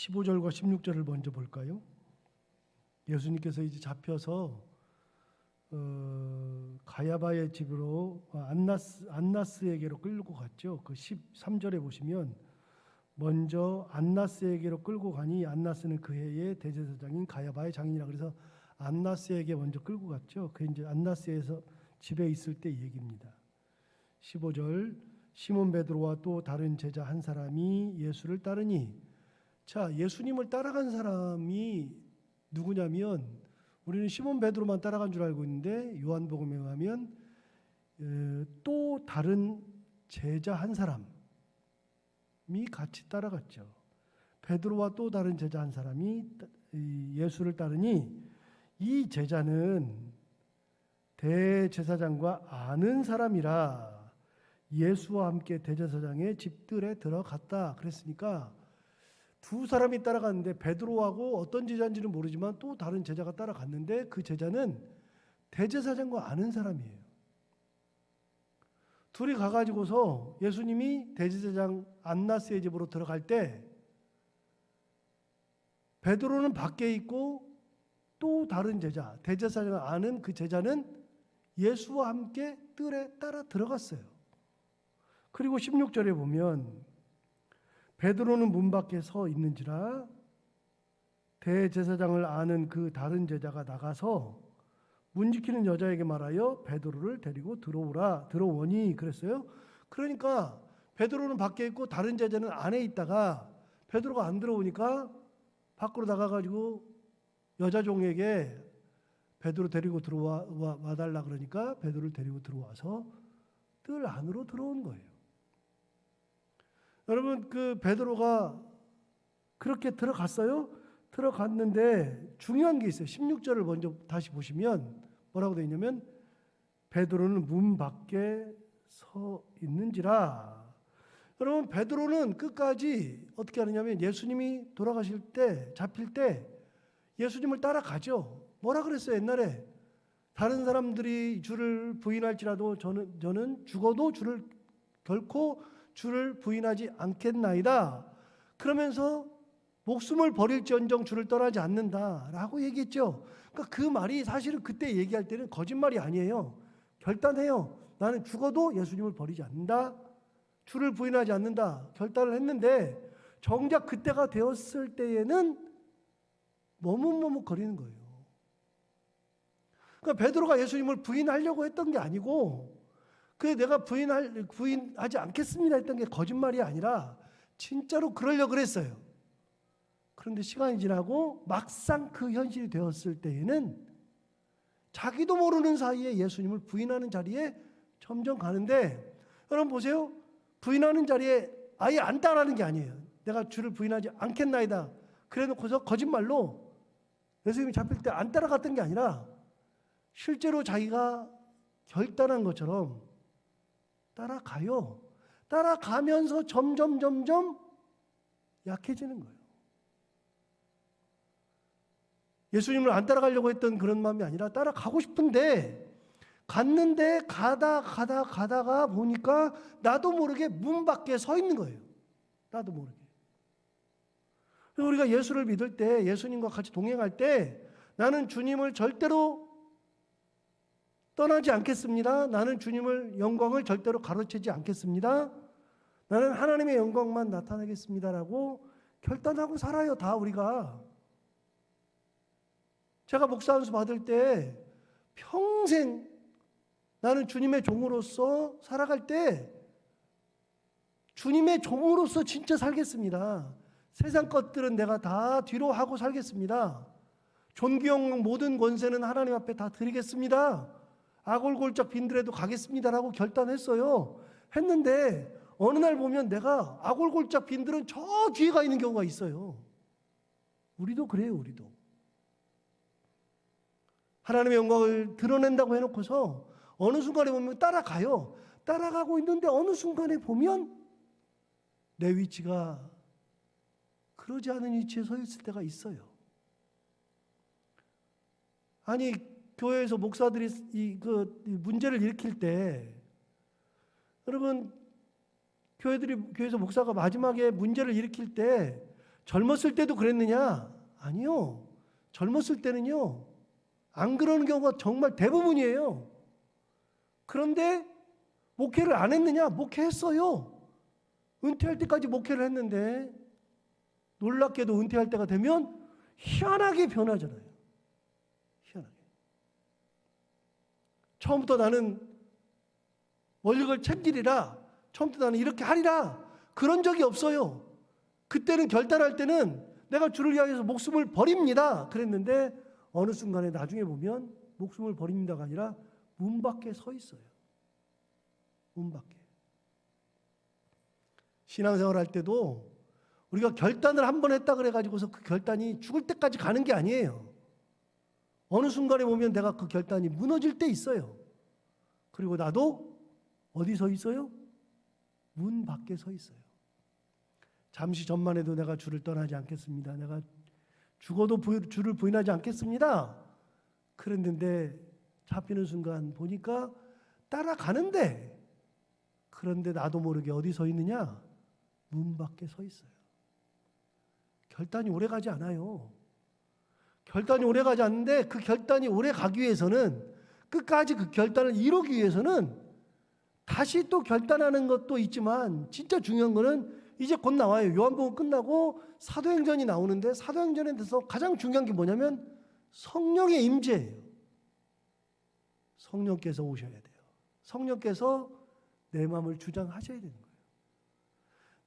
15절과 16절을 먼저 볼까요? 예수님께서 이제 잡혀서 가야바의 집으로 안나스에게로 끌고 갔죠. 그 13절에 보시면 먼저 안나스에게로 끌고 가니 안나스는 그 해의 대제사장인 가야바의 장인이라 그래서 안나스에게 먼저 끌고 갔죠. 그 이제 안나스에서 집에 있을 때 얘기입니다. 15절 시몬 베드로와 또 다른 제자 한 사람이 예수를 따르니, 자, 예수님을 따라간 사람이 누구냐면 우리는 시몬 베드로만 따라간 줄 알고 있는데 요한복음에 의하면 또 다른 제자 한 사람이 같이 따라갔죠. 베드로와 또 다른 제자 한 사람이 예수를 따르니 이 제자는 대제사장과 아는 사람이라 예수와 함께 대제사장의 집들에 들어갔다. 그랬으니까 두 사람이 따라갔는데 베드로하고 어떤 제자인지는 모르지만 또 다른 제자가 따라갔는데 그 제자는 대제사장과 아는 사람이에요. 둘이 가가지고서 예수님이 대제사장 안나스의 집으로 들어갈 때 베드로는 밖에 있고 또 다른 제자, 대제사장을 아는 그 제자는 예수와 함께 뜰에 따라 들어갔어요. 그리고 16절에 보면 베드로는 문 밖에 서 있는지라 대제사장을 아는 그 다른 제자가 나가서 문 지키는 여자에게 말하여 베드로를 데리고 들어오니 그랬어요. 그러니까 베드로는 밖에 있고 다른 제자는 안에 있다가 베드로가 안 들어오니까 밖으로 나가가지고 여자 종에게 베드로 데리고 들어와 달라 그러니까 베드로를 데리고 들어와서 뜰 안으로 들어온 거예요. 여러분, 그 베드로가 그렇게 들어갔어요. 들어갔는데 중요한 게 있어요. 16절을 먼저 다시 보시면 뭐라고 되어 있냐면 베드로는 문 밖에 서 있는지라. 여러분, 베드로는 끝까지 어떻게 하느냐면 예수님이 돌아가실 때, 잡힐 때 예수님을 따라가죠. 뭐라 그랬어요? 옛날에 다른 사람들이 주를 부인할지라도 저는 죽어도 결코 주를 부인하지 않겠나이다. 그러면서 목숨을 버릴지언정 주를 떠나지 않는다라고 얘기했죠. 그러니까 그 말이 사실은 그때 얘기할 때는 거짓말이 아니에요. 결단해요. 나는 죽어도 예수님을 버리지 않는다. 주를 부인하지 않는다. 결단을 했는데 정작 그때가 되었을 때에는 머뭇머뭇거리는 거예요. 그러니까 베드로가 예수님을 부인하려고 했던 게 아니고 내가 부인하지 않겠습니다 했던 게 거짓말이 아니라 진짜로 그러려고 그랬어요. 그런데 시간이 지나고 막상 그 현실이 되었을 때에는 자기도 모르는 사이에 예수님을 부인하는 자리에 점점 가는데, 여러분 보세요. 부인하는 자리에 아예 안 따라하는 게 아니에요. 내가 주를 부인하지 않겠나이다. 그래놓고서 거짓말로 예수님이 잡힐 때 안 따라갔던 게 아니라 실제로 자기가 결단한 것처럼 따라가요. 따라가면서 점점 약해지는 거예요. 예수님을 안 따라가려고 했던 그런 마음이 아니라 따라가고 싶은데 갔는데 가다가 보니까 나도 모르게 문 밖에 서 있는 거예요. 나도 모르게. 우리가 예수를 믿을 때, 예수님과 같이 동행할 때 나는 주님을 절대로 떠나지 않겠습니다. 나는 주님을 영광을 절대로 가로채지 않겠습니다. 나는 하나님의 영광만 나타내겠습니다라고 결단하고 살아요. 다 우리가. 제가 목사 안수 받을 때 평생 나는 주님의 종으로서 살아갈 때 주님의 종으로서 진짜 살겠습니다. 세상 것들은 내가 다 뒤로 하고 살겠습니다. 존귀영 모든 권세는 하나님 앞에 다 드리겠습니다. 아골골짝 빈들에도 가겠습니다라고 결단했어요. 했는데 어느 날 보면 내가 아골골짝 빈들은 저 뒤에 가 있는 경우가 있어요. 우리도 그래요. 우리도. 하나님의 영광을 드러낸다고 해놓고서 어느 순간에 보면 따라가요. 따라가고 있는데 어느 순간에 보면 내 위치가 그러지 않은 위치에 서 있을 때가 있어요. 아니, 교회에서 목사들이 이 문제를 일으킬 때, 여러분, 교회에서 목사가 마지막에 문제를 일으킬 때 젊었을 때도 그랬느냐? 아니요. 젊었을 때는요, 안 그러는 경우가 정말 대부분이에요. 그런데 목회를 안 했느냐? 목회했어요. 은퇴할 때까지 목회를 했는데 놀랍게도 은퇴할 때가 되면 희한하게 변하잖아요. 희한하게. 처음부터 나는 원력을 챙기리라. 처음부터 나는 이렇게 하리라. 그런 적이 없어요. 그때는 결단할 때는 내가 주를 위하여서 목숨을 버립니다. 그랬는데 어느 순간에 나중에 보면 목숨을 버립니다가 아니라 문 밖에 서 있어요. 문 밖에. 신앙생활 할 때도 우리가 결단을 한 번 했다 그래가지고서 그 결단이 죽을 때까지 가는 게 아니에요. 어느 순간에 보면 내가 그 결단이 무너질 때 있어요. 그리고 나도 어디 서 있어요? 문 밖에 서 있어요. 잠시 전만 해도 내가 주를 떠나지 않겠습니다. 내가 죽어도 주를 부인하지 않겠습니다. 그랬는데 잡히는 순간 보니까 따라가는데, 그런데 나도 모르게 어디 서 있느냐? 문 밖에 서 있어요. 결단이 오래 가지 않아요. 결단이 오래 가지 않는데 그 결단이 오래 가기 위해서는, 끝까지 그 결단을 이루기 위해서는 다시 또 결단하는 것도 있지만 진짜 중요한 거는 이제 곧 나와요. 요한복음 끝나고 사도행전이 나오는데 사도행전에 대해서 가장 중요한 게 뭐냐면 성령의 임재예요. 성령께서 오셔야 돼요. 성령께서 내 마음을 주장하셔야 되는 거예요.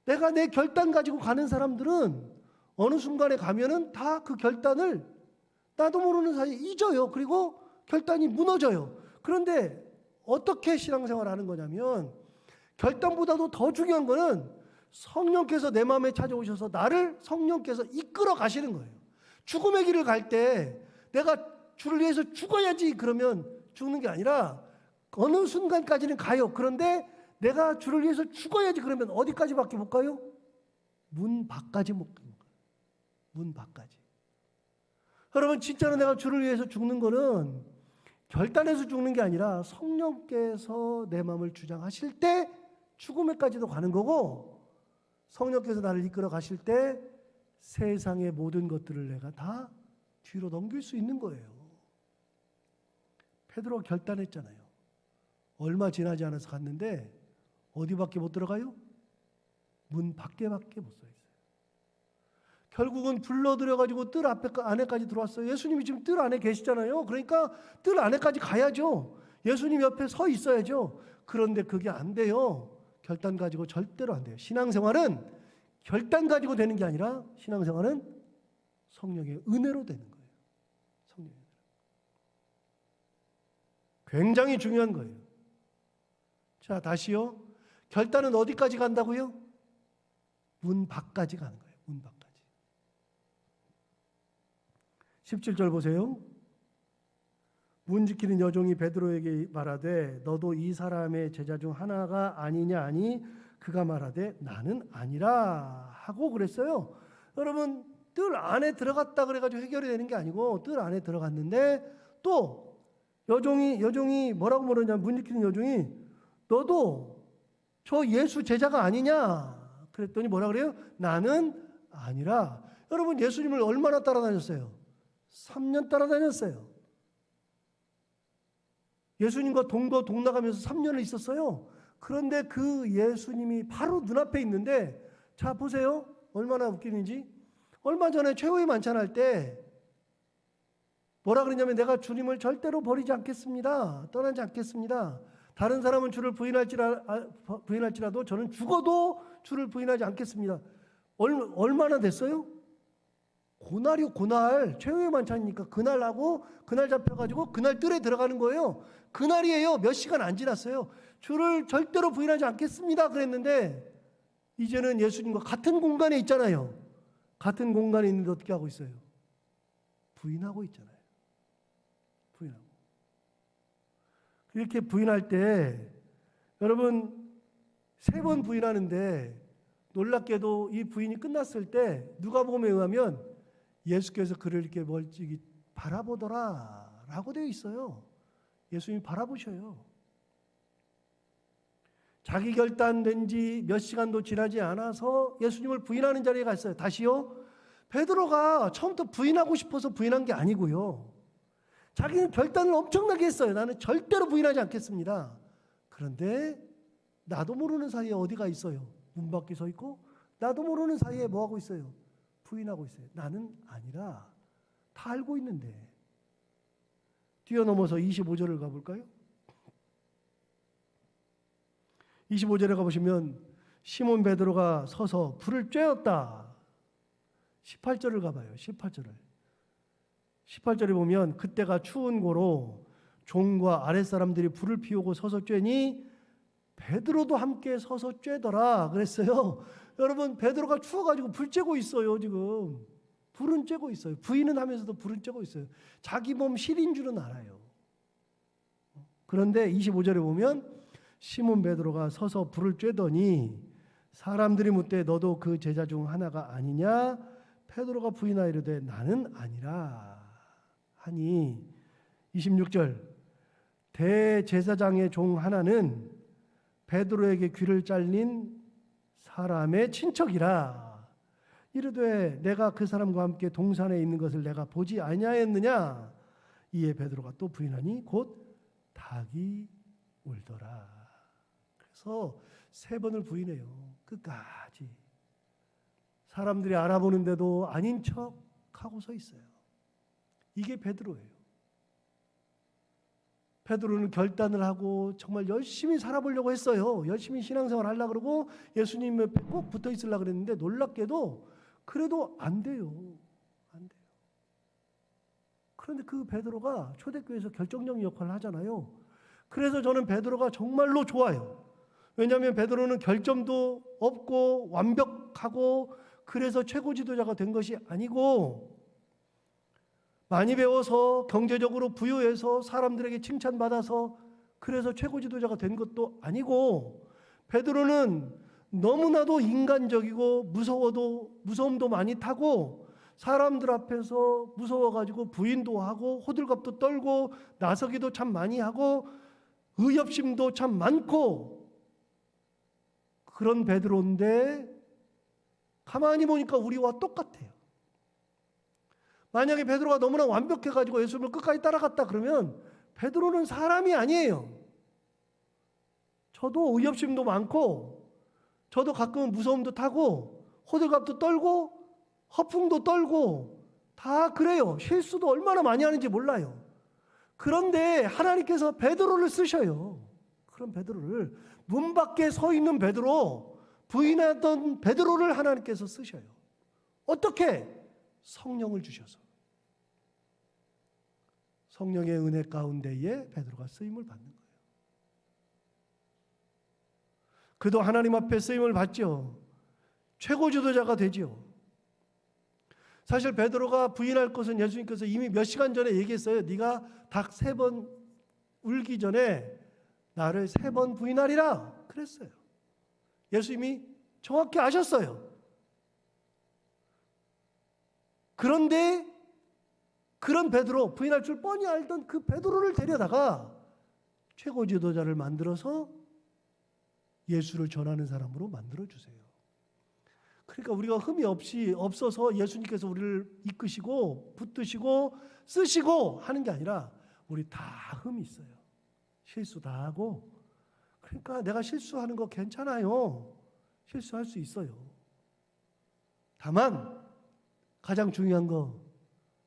내가 내 결단 가지고 가는 사람들은 어느 순간에 가면은 다 그 결단을 나도 모르는 사이에 잊어요. 그리고 결단이 무너져요. 그런데 어떻게 신앙생활을 하는 거냐면 결단보다도 더 중요한 거는 성령께서 내 마음에 찾아오셔서 나를 성령께서 이끌어 가시는 거예요. 죽음의 길을 갈 때 내가 주를 위해서 죽어야지 그러면 죽는 게 아니라 어느 순간까지는 가요. 그런데 내가 주를 위해서 죽어야지 그러면 어디까지밖에 못 가요? 문 밖까지 못 가요. 문 밖까지. 여러분, 진짜로 내가 주를 위해서 죽는 거는 결단해서 죽는 게 아니라 성령께서 내 마음을 주장하실 때 죽음에까지도 가는 거고, 성령께서 나를 이끌어 가실 때 세상의 모든 것들을 내가 다 뒤로 넘길 수 있는 거예요. 베드로가 결단했잖아요. 얼마 지나지 않아서 갔는데 어디밖에 못 들어가요? 문 밖에밖에 못 서 있어요. 결국은 불러들여가지고 뜰 안에까지 들어왔어요. 예수님이 지금 뜰 안에 계시잖아요. 그러니까 뜰 안에까지 가야죠. 예수님 옆에 서 있어야죠. 그런데 그게 안 돼요. 결단 가지고 절대로 안 돼요. 신앙생활은 결단 가지고 되는 게 아니라 신앙생활은 성령의 은혜로 되는 거예요. 성령의 은혜로. 굉장히 중요한 거예요. 자, 다시요. 결단은 어디까지 간다고요? 문 밖까지 가는 거예요. 문 밖까지. 17절 보세요. 문 지키는 여종이 베드로에게 말하되 너도 이 사람의 제자 중 하나가 아니냐 하니 그가 말하되 나는 아니라 하고 그랬어요. 여러분, 뜰 안에 들어갔다 그래가지고 해결이 되는 게 아니고 뜰 안에 들어갔는데 또 여종이 뭐라고 물었냐? 문 지키는 여종이 너도 저 예수 제자가 아니냐? 그랬더니 뭐라 그래요? 나는 아니라. 여러분, 예수님을 얼마나 따라다녔어요? 3년 따라다녔어요. 예수님과 동거 동나가면서 3년을 있었어요. 그런데 그 예수님이 바로 눈앞에 있는데, 자 보세요. 얼마나 웃기는지. 얼마 전에 최후의 만찬할 때 뭐라 그러냐면 내가 주님을 절대로 버리지 않겠습니다. 떠나지 않겠습니다. 다른 사람은 주를 부인할지라도 저는 죽어도 주를 부인하지 않겠습니다. 얼마나 됐어요? 고날이요, 고날. 최후의 만찬이니까 그날 하고 그날 잡혀가지고 그날 뜰에 들어가는 거예요. 그날이에요. 몇 시간 안 지났어요. 주를 절대로 부인하지 않겠습니다 그랬는데 이제는 예수님과 같은 공간에 있잖아요. 같은 공간에 있는데 어떻게 하고 있어요? 부인하고 있잖아요. 부인하고. 이렇게 부인할 때 여러분 3번 부인하는데 놀랍게도 이 부인이 끝났을 때 누가복음에 의하면 예수께서 그를 이렇게 멀찍이 바라보더라 라고 되어 있어요. 예수님이 바라보셔요. 자기 결단된 지 몇 시간도 지나지 않아서 예수님을 부인하는 자리에 갔어요. 다시요. 베드로가 처음부터 부인하고 싶어서 부인한 게 아니고요. 자기는 결단을 엄청나게 했어요. 나는 절대로 부인하지 않겠습니다. 그런데 나도 모르는 사이에 어디가 있어요? 문 밖에 서 있고 나도 모르는 사이에 뭐 하고 있어요? 부인하고 있어요. 나는 아니라 다 알고 있는데. 뛰어넘어서 25절을 가볼까요? 25절에 가보시면 시몬 베드로가 서서 불을 쬐었다. 18절을 가봐요. 18절에 보면 그때가 추운 고로 종과 아랫사람들이 불을 피우고 서서 쬐니 베드로도 함께 서서 쬐더라 그랬어요. 여러분, 베드로가 추워가지고 불 쬐고 있어요. 지금 불은 쬐고 있어요. 부인은 하면서도 불은 쬐고 있어요. 자기 몸 실인 줄은 알아요. 그런데 25절에 보면 시몬 베드로가 서서 불을 쬐더니 사람들이 묻되 너도 그 제자 중 하나가 아니냐? 베드로가 부인하이르되 나는 아니라 하니. 26절 대제사장의 종 하나는 베드로에게 귀를 잘린 사람의 친척이라. 이르되 내가 그 사람과 함께 동산에 있는 것을 내가 보지 아니하였느냐? 이에 베드로가 또 부인하니 곧 닭이 울더라. 그래서 3번을 부인해요. 끝까지. 사람들이 알아보는데도 아닌 척 하고 서 있어요. 이게 베드로예요. 베드로는 결단을 하고 정말 열심히 살아보려고 했어요. 열심히 신앙생활 하려고 그러고 예수님 옆에 꼭 붙어 있으려고 그랬는데 놀랍게도 그래도 안 돼요. 안 돼요. 그런데 그 베드로가 초대교회에서 결정적인 역할을 하잖아요. 그래서 저는 베드로가 정말로 좋아요. 왜냐하면 베드로는 결점도 없고 완벽하고 그래서 최고 지도자가 된 것이 아니고 많이 배워서 경제적으로 부유해서 사람들에게 칭찬받아서 그래서 최고 지도자가 된 것도 아니고 베드로는 너무나도 인간적이고 무서움도 많이 타고 사람들 앞에서 무서워가지고 부인도 하고 호들갑도 떨고 나서기도 참 많이 하고 의협심도 참 많고 그런 베드로인데 가만히 보니까 우리와 똑같아요. 만약에 베드로가 너무나 완벽해가지고 예수님을 끝까지 따라갔다 그러면 베드로는 사람이 아니에요. 저도 의협심도 많고 저도 가끔은 무서움도 타고 호들갑도 떨고 허풍도 떨고 다 그래요. 실수도 얼마나 많이 하는지 몰라요. 그런데 하나님께서 베드로를 쓰셔요. 그런 베드로를 문 밖에 서 있는 베드로 부인하던 베드로를 하나님께서 쓰셔요. 어떻게? 성령을 주셔서. 성령의 은혜 가운데에 베드로가 쓰임을 받는 거예요. 그도 하나님 앞에 쓰임을 받죠. 최고 지도자가 되죠. 사실 베드로가 부인할 것은 예수님께서 이미 몇 시간 전에 얘기했어요. 네가 닭 3번 울기 전에 나를 3번 부인하리라 그랬어요. 예수님이 정확히 아셨어요. 그런데 그런 베드로, 부인할 줄 뻔히 알던 그 베드로를 데려다가 최고 지도자를 만들어서 예수를 전하는 사람으로 만들어주세요. 그러니까 우리가 흠이 없어서 예수님께서 우리를 이끄시고 붙드시고 쓰시고 하는 게 아니라 우리 다 흠이 있어요. 실수 다 하고. 그러니까 내가 실수하는 거 괜찮아요. 실수할 수 있어요. 다만 가장 중요한 거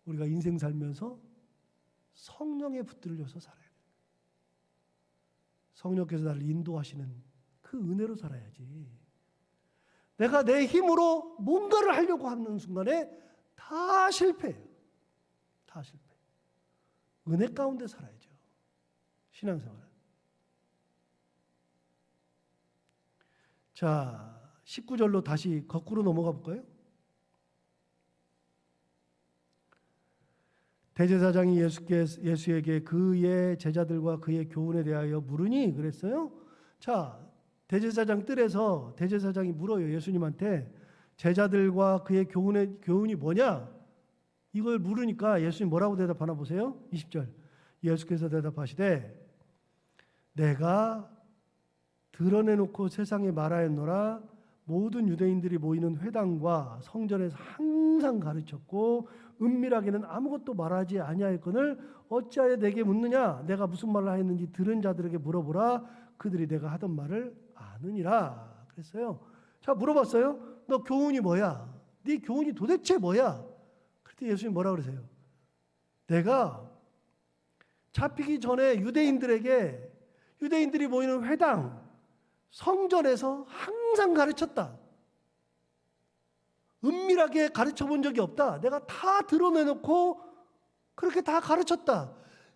우리가 인생 살면서 성령에 붙들려서 살아야 돼요. 성령께서 나를 인도하시는 그 은혜로 살아야지. 내가 내 힘으로 뭔가를 하려고 하는 순간에 다 실패해요. 다 실패. 은혜 가운데 살아야죠. 신앙생활. 자, 19절로 다시 거꾸로 넘어가 볼까요? 대제사장이 예수에게 그의 제자들과 그의 교훈에 대하여 물으니 그랬어요. 자, 대제사장 뜰에서 대제사장이 물어요. 예수님한테 제자들과 그의 교훈이 뭐냐? 이걸 물으니까 예수님 뭐라고 대답하나 보세요. 20절. 예수께서 대답하시되 내가 드러내놓고 세상에 말하였노라. 모든 유대인들이 모이는 회당과 성전에서 항상 가르쳤고 은밀하게는 아무것도 말하지 아니하였거늘 어찌하여 내게 묻느냐? 내가 무슨 말을 하였는지 들은 자들에게 물어보라. 그들이 내가 하던 말을 아느니라. 그랬어요. 자, 물어봤어요. 너 교훈이 뭐야? 네 교훈이 도대체 뭐야? 그때 예수님 뭐라 그러세요? 내가 잡히기 전에 유대인들이 모이는 회당, 성전에서 항상 가르쳤다. 은밀하게 가르쳐 본 적이 없다. 내가 다 드러내놓고 그렇게 다 가르쳤다.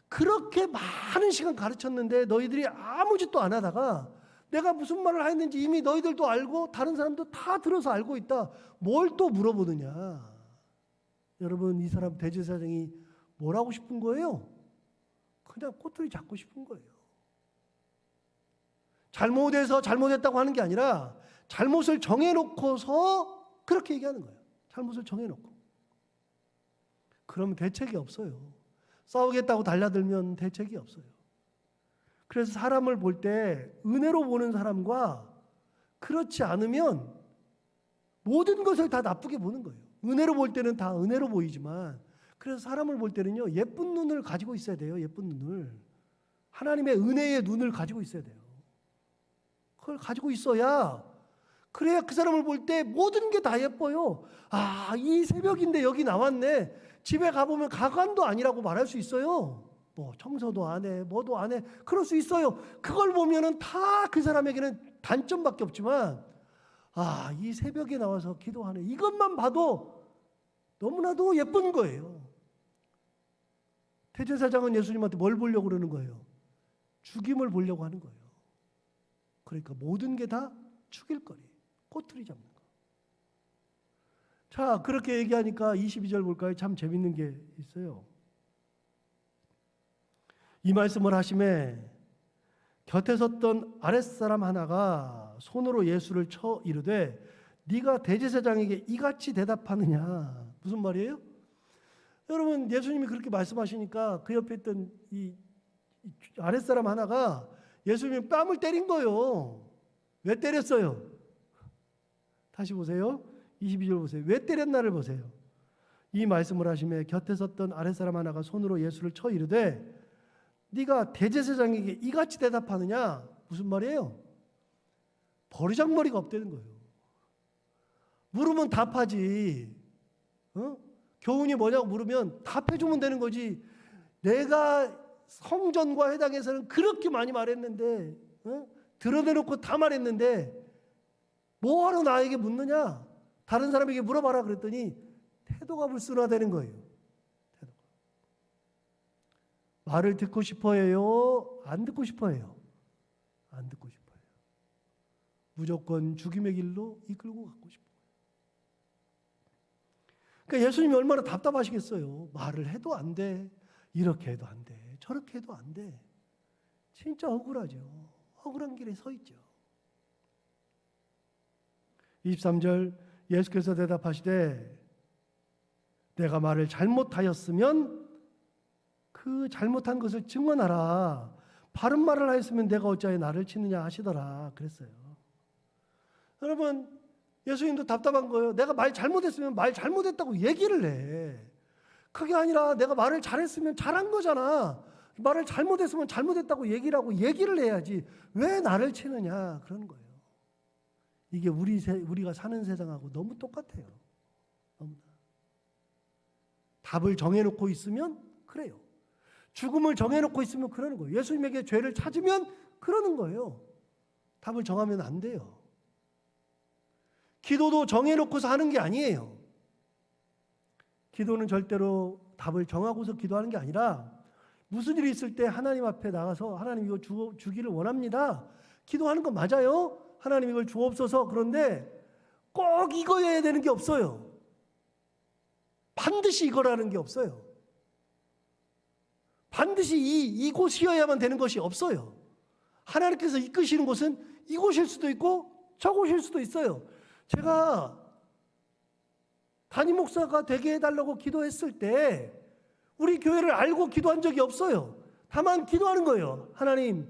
그렇게 많은 시간 가르쳤는데 너희들이 아무 짓도 안 하다가 내가 무슨 말을 했는지 이미 너희들도 알고 다른 사람도 다 들어서 알고 있다. 뭘 또 물어보느냐. 여러분, 이 사람 대제사장이 뭘 하고 싶은 거예요? 그냥 꼬투리 잡고 싶은 거예요. 잘못해서 잘못했다고 하는 게 아니라 잘못을 정해놓고서 그렇게 얘기하는 거예요. 잘못을 정해놓고. 그러면 대책이 없어요. 싸우겠다고 달려들면 대책이 없어요. 그래서 사람을 볼 때 은혜로 보는 사람과 그렇지 않으면 모든 것을 다 나쁘게 보는 거예요. 은혜로 볼 때는 다 은혜로 보이지만, 그래서 사람을 볼 때는요, 예쁜 눈을 가지고 있어야 돼요. 예쁜 눈을. 하나님의 은혜의 눈을 가지고 있어야 돼요. 그걸 가지고 있어야, 그래야 그 사람을 볼 때 모든 게 다 예뻐요. 아, 이 새벽인데 여기 나왔네. 집에 가보면 가관도 아니라고 말할 수 있어요. 뭐 청소도 안 해, 뭐도 안 해. 그럴 수 있어요. 그걸 보면은 다 그 사람에게는 단점밖에 없지만, 아, 이 새벽에 나와서 기도하네. 이것만 봐도 너무나도 예쁜 거예요. 대제사장은 예수님한테 뭘 보려고 그러는 거예요? 죽임을 보려고 하는 거예요. 그러니까 모든 게 다 죽일 거리, 꼬투리 잡는 거. 자, 그렇게 얘기하니까 22절 볼까요? 참 재밌는 게 있어요. 이 말씀을 하심에 곁에 섰던 아랫사람 하나가 손으로 예수를 쳐 이르되 네가 대제사장에게 이같이 대답하느냐. 무슨 말이에요? 여러분, 예수님이 그렇게 말씀하시니까 그 옆에 있던 이 아랫사람 하나가 예수님이 뺨을 때린 거예요. 왜 때렸어요? 다시 보세요. 22절 보세요. 왜 때렸나를 보세요. 이 말씀을 하시며 곁에 섰던 아랫사람 하나가 손으로 예수를 쳐 이르되 네가 대제사장에게 이같이 대답하느냐. 무슨 말이에요? 버리장머리가 없다는 거예요. 물으면 답하지. 교훈이 뭐냐고 물으면 답해주면 되는 거지. 내가 성전과 회당에서는 그렇게 많이 말했는데, 드러내놓고 다 말했는데 뭐하러 나에게 묻느냐? 다른 사람에게 물어봐라 그랬더니 태도가 불순하다는 거예요. 태도가. 말을 듣고 싶어 해요? 안 듣고 싶어 해요? 안 듣고 싶어 해요. 무조건 죽임의 길로 이끌고 가고 싶어요. 그러니까 예수님이 얼마나 답답하시겠어요. 말을 해도 안 돼. 이렇게 해도 안 돼. 저렇게 해도 안 돼. 진짜 억울하죠. 억울한 길에 서 있죠. 23절 예수께서 대답하시되 내가 말을 잘못하였으면 그 잘못한 것을 증언하라. 바른 말을 하였으면 내가 어찌하여 나를 치느냐 하시더라. 그랬어요. 여러분, 예수님도 답답한 거예요. 내가 말 잘못했으면 말 잘못했다고 얘기를 해. 그게 아니라 내가 말을 잘했으면 잘한 거잖아. 말을 잘못했으면 잘못했다고 얘기를 하고 얘기를 해야지. 왜 나를 치느냐. 그런 거예요. 이게 우리가 사는 세상하고 너무 똑같아요. 너무나. 답을 정해놓고 있으면 그래요. 죽음을 정해놓고 있으면 그러는 거예요. 예수님에게 죄를 찾으면 그러는 거예요. 답을 정하면 안 돼요. 기도도 정해놓고서 하는 게 아니에요. 기도는 절대로 답을 정하고서 기도하는 게 아니라 무슨 일이 있을 때 하나님 앞에 나가서 하나님 이거 주기를 원합니다. 기도하는 거 맞아요. 하나님 이걸 주옵소서. 그런데 꼭 이거여야 되는 게 없어요. 반드시 이거라는 게 없어요. 반드시 이곳이어야만 되는 것이 없어요. 하나님께서 이끄시는 곳은 이곳일 수도 있고 저곳일 수도 있어요. 제가 담임 목사가 되게 해달라고 기도했을 때 우리 교회를 알고 기도한 적이 없어요. 다만 기도하는 거예요. 하나님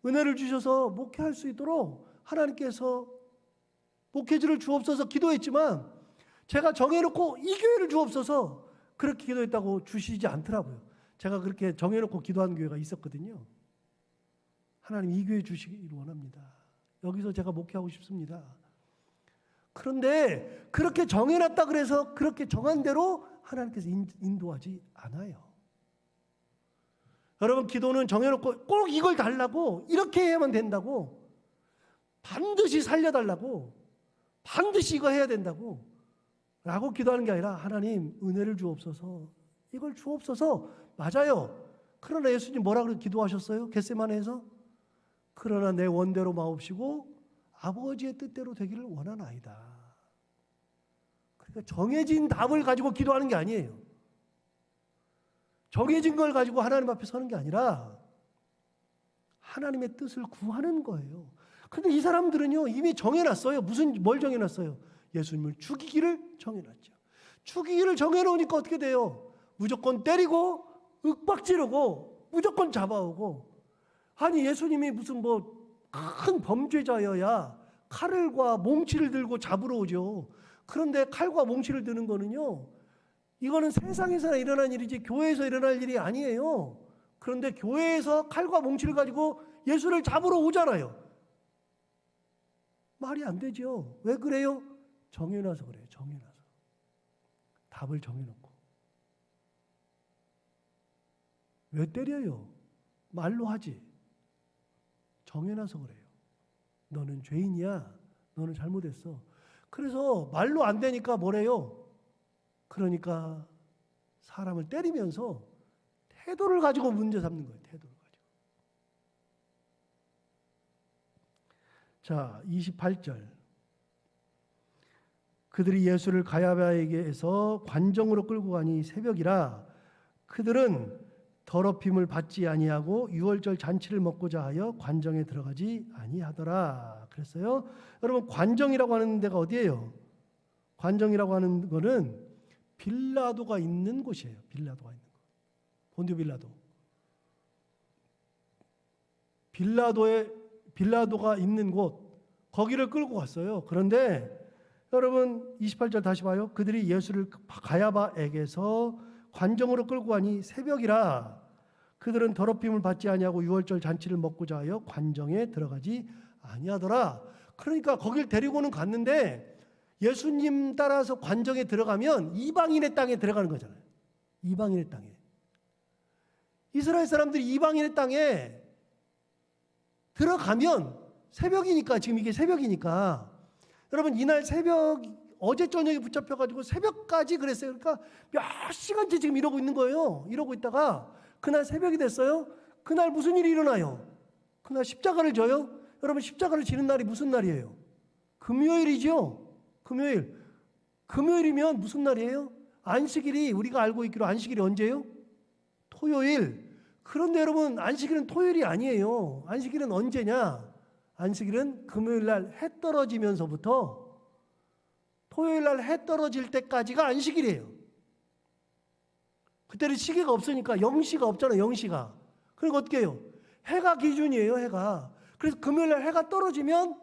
은혜를 주셔서 목회할 수 있도록 하나님께서 목회지를 주옵소서 기도했지만 제가 정해놓고 이 교회를 주옵소서 그렇게 기도했다고 주시지 않더라고요. 제가 그렇게 정해놓고 기도한 교회가 있었거든요. 하나님 이 교회 주시기를 원합니다. 여기서 제가 목회하고 싶습니다. 그런데 그렇게 정해놨다 그래서 그렇게 정한 대로 하나님께서 인도하지 않아요. 여러분 기도는 정해놓고 꼭 이걸 달라고 이렇게 해야만 된다고 반드시 살려달라고 반드시 이거 해야 된다고 라고 기도하는 게 아니라 하나님 은혜를 주옵소서 이걸 주옵소서 맞아요. 그러나 예수님 뭐라고 기도하셨어요? 겟세마네에서 그러나 내 원대로 마옵시고 아버지의 뜻대로 되기를 원하나이다. 그러니까 정해진 답을 가지고 기도하는 게 아니에요. 정해진 걸 가지고 하나님 앞에 서는 게 아니라 하나님의 뜻을 구하는 거예요. 근데 이 사람들은요 이미 정해놨어요. 뭘 정해놨어요? 예수님을 죽이기를 정해놨죠. 죽이기를 정해놓으니까 어떻게 돼요? 무조건 때리고 윽박지르고 무조건 잡아오고 아니 예수님이 무슨 큰 범죄자여야 칼과 몽치를 들고 잡으러 오죠. 그런데 칼과 몽치를 드는 거는요 이거는 세상에서나 일어난 일이지 교회에서 일어날 일이 아니에요. 그런데 교회에서 칼과 몽치를 가지고 예수를 잡으러 오잖아요. 말이 안 되죠. 왜 그래요? 정해놔서 그래요. 정해놔서. 답을 정해놓고. 왜 때려요? 말로 하지. 정해놔서 그래요. 너는 죄인이야. 너는 잘못했어. 그래서 말로 안 되니까 뭐래요? 그러니까 사람을 때리면서 태도를 가지고 문제 삼는 거예요. 태도를 가지고. 자, 28절. 그들이 예수를 가야바에게서 관정으로 끌고 가니 새벽이라 그들은 더럽힘을 받지 아니하고 유월절 잔치를 먹고자 하여 관정에 들어가지 아니하더라. 그랬어요. 여러분 관정이라고 하는 데가 어디예요? 관정이라고 하는 거는 빌라도가 있는 곳이에요. 빌라도가 있는 곳. 본디오 빌라도가 있는 곳 거기를 끌고 갔어요. 그런데 여러분 28절 다시 봐요. 그들이 예수를 가야바에게서 관정으로 끌고 가니 새벽이라 그들은 더럽힘을 받지 아니하고 유월절 잔치를 먹고자 하여 관정에 들어가지 아니하더라. 그러니까 거길 데리고는 갔는데 예수님 따라서 관정에 들어가면 이방인의 땅에 들어가는 거잖아요. 이방인의 땅에. 이스라엘 사람들이 이방인의 땅에 들어가면 새벽이니까 지금 이게 새벽이니까 여러분 이날 새벽 어제 저녁에 붙잡혀가지고 새벽까지 그랬어요. 그러니까 몇 시간째 지금 이러고 있는 거예요. 이러고 있다가 그날 새벽이 됐어요. 그날 무슨 일이 일어나요? 그날 십자가를 져요. 여러분 십자가를 지는 날이 무슨 날이에요? 금요일이죠. 금요일이면 무슨 날이에요? 안식일이 우리가 알고 있기로 안식일이 언제예요? 토요일. 그런데 여러분 안식일은 토요일이 아니에요. 안식일은 언제냐? 안식일은 금요일 날 해 떨어지면서부터 토요일 날 해 떨어질 때까지가 안식일이에요. 그때는 시계가 없으니까 영시가 없잖아요. 영시가. 그러니까 어떻게 해요? 해가 기준이에요. 해가. 그래서 금요일 날 해가 떨어지면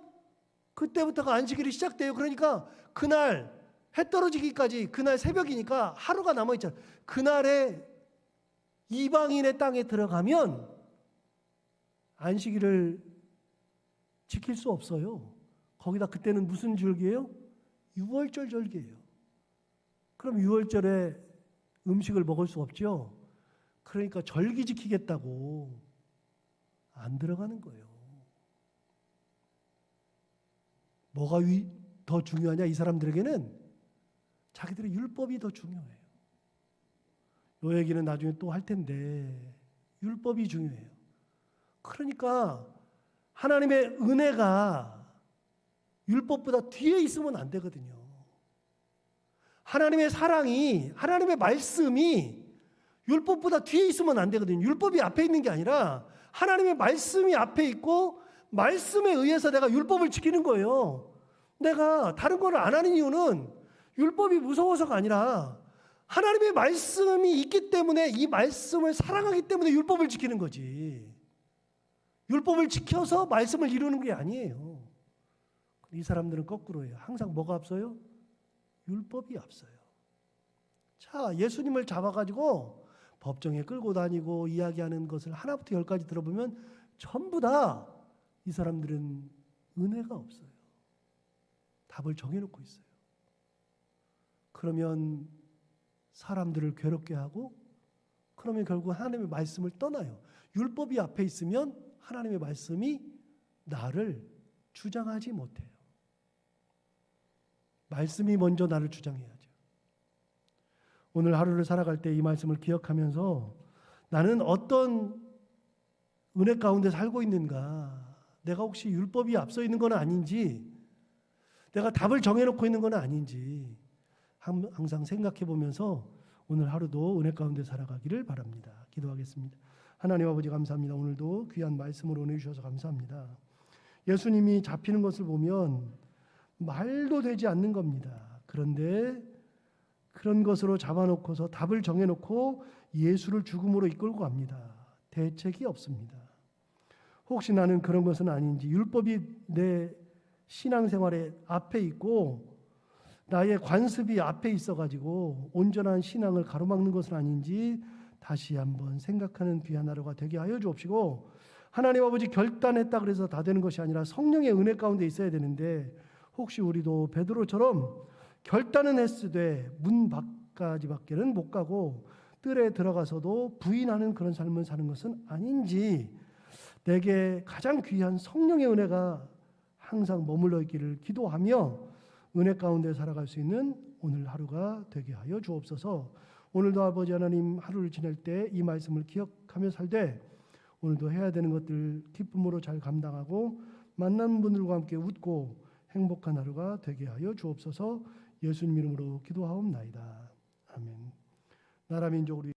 그때부터가 안식일이 시작돼요. 그러니까 그날 해 떨어지기까지 그날 새벽이니까 하루가 남아있잖아요. 그날에 이방인의 땅에 들어가면 안식일을 지킬 수 없어요. 거기다 그때는 무슨 절기예요? 유월절 절기예요. 그럼 유월절에 음식을 먹을 수 없죠. 그러니까 절기 지키겠다고 안 들어가는 거예요. 뭐가 더 중요하냐? 이 사람들에게는 자기들의 율법이 더 중요해요. 이 얘기는 나중에 또 할 텐데 율법이 중요해요. 그러니까 하나님의 은혜가 율법보다 뒤에 있으면 안 되거든요. 하나님의 사랑이, 하나님의 말씀이 율법보다 뒤에 있으면 안 되거든요. 율법이 앞에 있는 게 아니라 하나님의 말씀이 앞에 있고 말씀에 의해서 내가 율법을 지키는 거예요. 내가 다른 걸 안 하는 이유는 율법이 무서워서가 아니라 하나님의 말씀이 있기 때문에 이 말씀을 사랑하기 때문에 율법을 지키는 거지. 율법을 지켜서 말씀을 이루는 게 아니에요. 이 사람들은 거꾸로예요. 항상 뭐가 앞서요? 율법이 앞서요. 자, 예수님을 잡아가지고 법정에 끌고 다니고 이야기하는 것을 하나부터 열까지 들어보면 전부 다 이 사람들은 은혜가 없어요. 답을 정해놓고 있어요. 그러면 사람들을 괴롭게 하고, 그러면 결국 하나님의 말씀을 떠나요. 율법이 앞에 있으면 하나님의 말씀이 나를 주장하지 못해요. 말씀이 먼저 나를 주장해야죠. 오늘 하루를 살아갈 때 이 말씀을 기억하면서 나는 어떤 은혜 가운데 살고 있는가, 내가 혹시 율법이 앞서 있는 건 아닌지, 내가 답을 정해놓고 있는 건 아닌지 항상 생각해 보면서 오늘 하루도 은혜 가운데 살아가기를 바랍니다. 기도하겠습니다. 하나님 아버지 감사합니다. 오늘도 귀한 말씀으로 은혜 주셔서 감사합니다. 예수님이 잡히는 것을 보면 말도 되지 않는 겁니다. 그런데 그런 것으로 잡아놓고서 답을 정해놓고 예수를 죽음으로 이끌고 갑니다. 대책이 없습니다. 혹시 나는 그런 것은 아닌지, 율법이 내 신앙생활에 앞에 있고 나의 관습이 앞에 있어가지고 온전한 신앙을 가로막는 것은 아닌지 다시 한번 생각하는 귀한 하루가 되게 하여 주옵시고, 하나님 아버지 결단했다 그래서 다 되는 것이 아니라 성령의 은혜 가운데 있어야 되는데, 혹시 우리도 베드로처럼 결단은 했으되 문 밖까지밖에는 못 가고 뜰에 들어가서도 부인하는 그런 삶을 사는 것은 아닌지, 내게 가장 귀한 성령의 은혜가 항상 머물러 있기를 기도하며 은혜 가운데 살아갈 수 있는 오늘 하루가 되게 하여 주옵소서. 오늘도 아버지 하나님 하루를 지낼 때 이 말씀을 기억하며 살되 오늘도 해야 되는 것들 기쁨으로 잘 감당하고 만난 분들과 함께 웃고 행복한 하루가 되게 하여 주옵소서. 예수님 이름으로 기도하옵나이다. 아멘. 나라 민족으로